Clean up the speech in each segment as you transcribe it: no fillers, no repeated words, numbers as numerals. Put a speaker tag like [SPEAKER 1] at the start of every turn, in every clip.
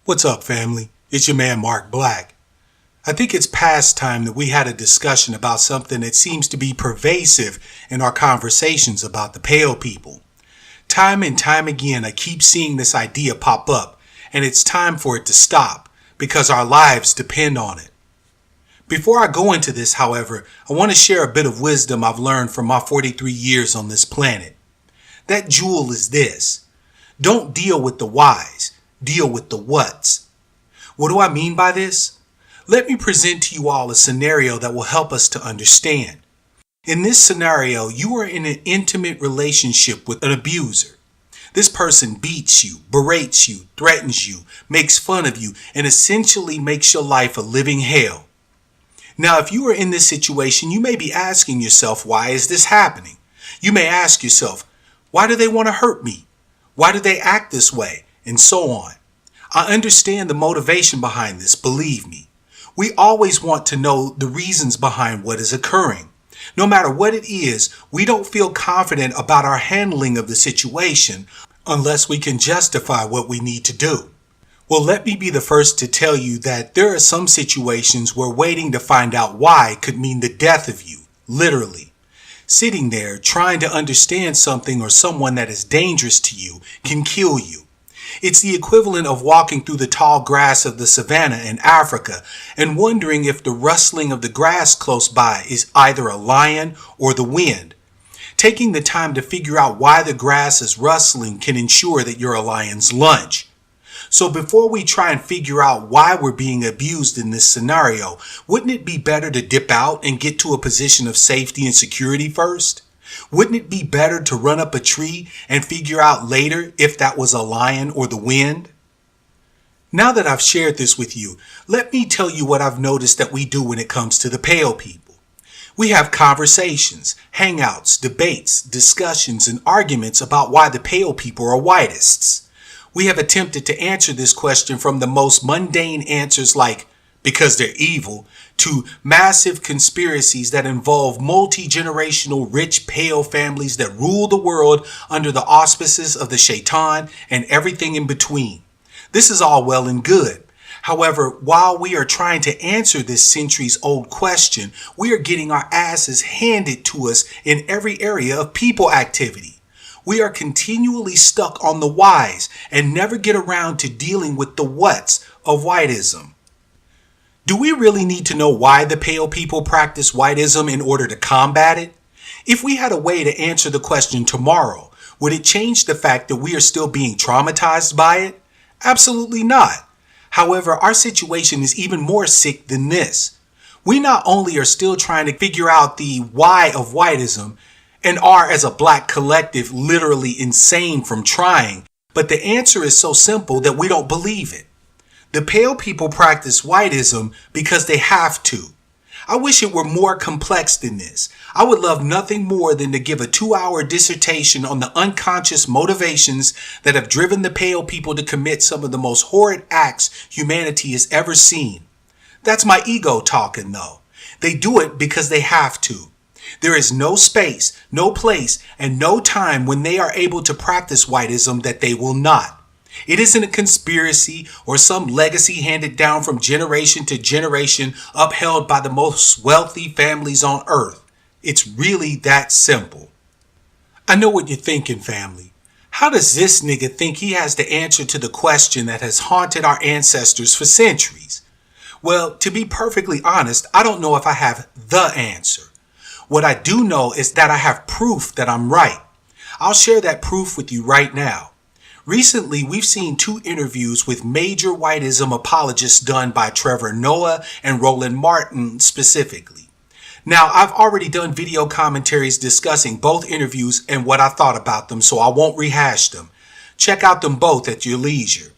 [SPEAKER 1] What's up, family? It's your man, Mark Black. I think it's past time that we had a discussion about something that seems to be pervasive in our conversations about the pale people. Time and time again, I keep seeing this idea pop up, and it's time for it to stop because our lives depend on it. Before I go into this, however, I want to share a bit of wisdom I've learned from my 43 years on this planet. That jewel is this: don't deal with the whys, deal with the whats. What do I mean by this? Let me present to you all a scenario that will help us to understand. In this scenario, you are in an intimate relationship with an abuser. This person beats you, berates you, threatens you, makes fun of you, and essentially makes your life a living hell. Now, if you are in this situation, you may be asking yourself, why is this happening? You may ask yourself, why do they want to hurt me? Why do they act this way? And so on. I understand the motivation behind this, believe me. We always want to know the reasons behind what is occurring. No matter what it is, we don't feel confident about our handling of the situation unless we can justify what we need to do. Well, let me be the first to tell you that there are some situations where waiting to find out why could mean the death of you, literally. Sitting there trying to understand something or someone that is dangerous to you can kill you. It's the equivalent of walking through the tall grass of the savannah in Africa and wondering if the rustling of the grass close by is either a lion or the wind. Taking the time to figure out why the grass is rustling can ensure that you're a lion's lunch. So before we try and figure out why we're being abused in this scenario, wouldn't it be better to dip out and get to a position of safety and security first? Wouldn't it be better to run up a tree and figure out later if that was a lion or the wind? Now that I've shared this with you, let me tell you what I've noticed that we do when it comes to the pale people. We have conversations, hangouts, debates, discussions, and arguments about why the pale people are whiteists. We have attempted to answer this question from the most mundane answers like, because they're evil, to massive conspiracies that involve multi-generational rich pale families that rule the world under the auspices of the shaitan and everything in between. This is all well and good. However, while we are trying to answer this centuries-old question, we are getting our asses handed to us in every area of people activity. We are continually stuck on the whys and never get around to dealing with the whats of whiteism. Do we really need to know why the pale people practice whiteism in order to combat it? If we had a way to answer the question tomorrow, would it change the fact that we are still being traumatized by it? Absolutely not. However, our situation is even more sick than this. We not only are still trying to figure out the why of whiteism, and are as a black collective literally insane from trying, but the answer is so simple that we don't believe it. The pale people practice whiteism because they have to. I wish it were more complex than this. I would love nothing more than to give a 2-hour dissertation on the unconscious motivations that have driven the pale people to commit some of the most horrid acts humanity has ever seen. That's my ego talking though. They do it because they have to. There is no space, no place, and no time when they are able to practice whiteism that they will not. It isn't a conspiracy or some legacy handed down from generation to generation upheld by the most wealthy families on earth. It's really that simple. I know what you're thinking, family. How does this nigga think he has the answer to the question that has haunted our ancestors for centuries? Well, to be perfectly honest, I don't know if I have the answer. What I do know is that I have proof that I'm right. I'll share that proof with you right now. Recently, we've seen 2 interviews with major whiteism apologists done by Trevor and Roland specifically. Now, I've already done video commentaries discussing both interviews and what I thought about them, so I won't rehash them. Check out them both at your leisure.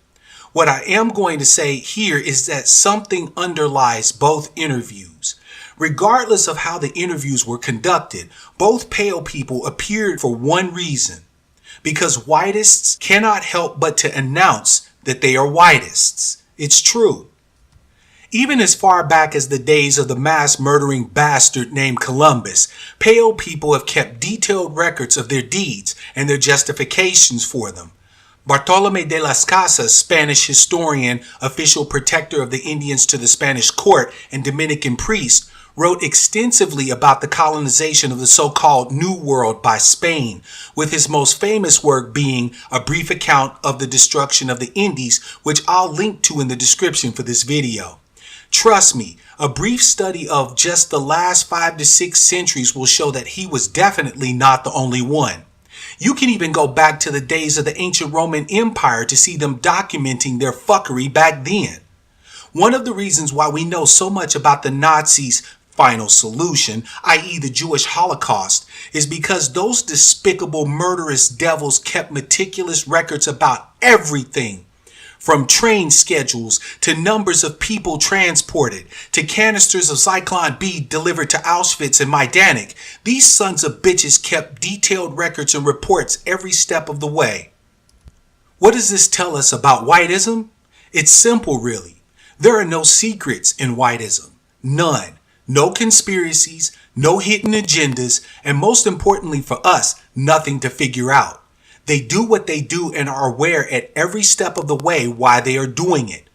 [SPEAKER 1] What I am going to say here is that something underlies both interviews. Regardless of how the interviews were conducted, both pale people appeared for one reason: because whiteists cannot help but to announce that they are whiteists. It's true. Even as far back as the days of the mass murdering bastard named Columbus, pale people have kept detailed records of their deeds and their justifications for them. Bartolomé de las Casas, Spanish historian, official protector of the Indians to the Spanish court, and Dominican priest, wrote extensively about the colonization of the so-called New World by Spain, with his most famous work being A Brief Account of the Destruction of the Indies, which I'll link to in the description for this video. Trust me, a brief study of just the last 5 to 6 centuries will show that he was definitely not the only one. You can even go back to the days of the ancient Roman Empire to see them documenting their fuckery back then. One of the reasons why we know so much about the Nazis' final solution, i.e. the Jewish Holocaust, is because those despicable murderous devils kept meticulous records about everything. From train schedules to numbers of people transported to canisters of Zyklon B delivered to Auschwitz and Majdanek, these sons of bitches kept detailed records and reports every step of the way. What does this tell us about Whiteism? It's simple, really. There are no secrets in Whiteism. None. No conspiracies, no hidden agendas, and most importantly for us, nothing to figure out. They do what they do and are aware at every step of the way why they are doing it.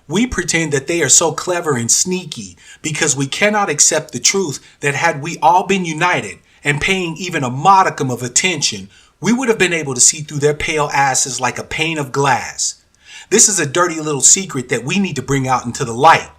[SPEAKER 1] We pretend that they are so clever and sneaky because we cannot accept the truth that had we all been united and paying even a modicum of attention, we would have been able to see through their pale asses like a pane of glass. This is a dirty little secret that we need to bring out into the light.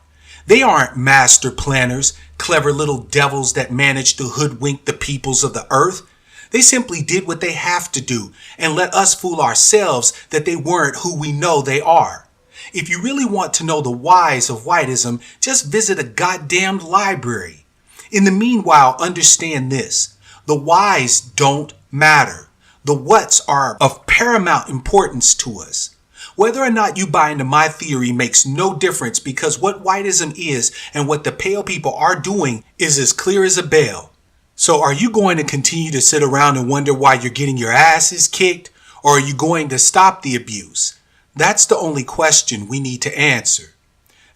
[SPEAKER 1] They aren't master planners, clever little devils that manage to hoodwink the peoples of the earth. They simply did what they have to do and let us fool ourselves that they weren't who we know they are. If you really want to know the whys of Whiteism, just visit a goddamned library. In the meanwhile, understand this. The whys don't matter. The whats are of paramount importance to us. Whether or not you buy into my theory makes no difference because what Whiteism is and what the pale people are doing is as clear as a bell. So are you going to continue to sit around and wonder why you're getting your asses kicked, or are you going to stop the abuse? That's the only question we need to answer.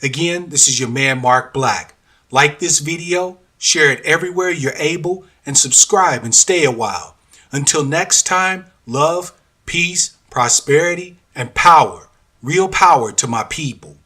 [SPEAKER 1] Again, this is your man Mark Black. Like this video, share it everywhere you're able, and subscribe and stay a while. Until next time, love, peace, prosperity, and power. Real power to my people.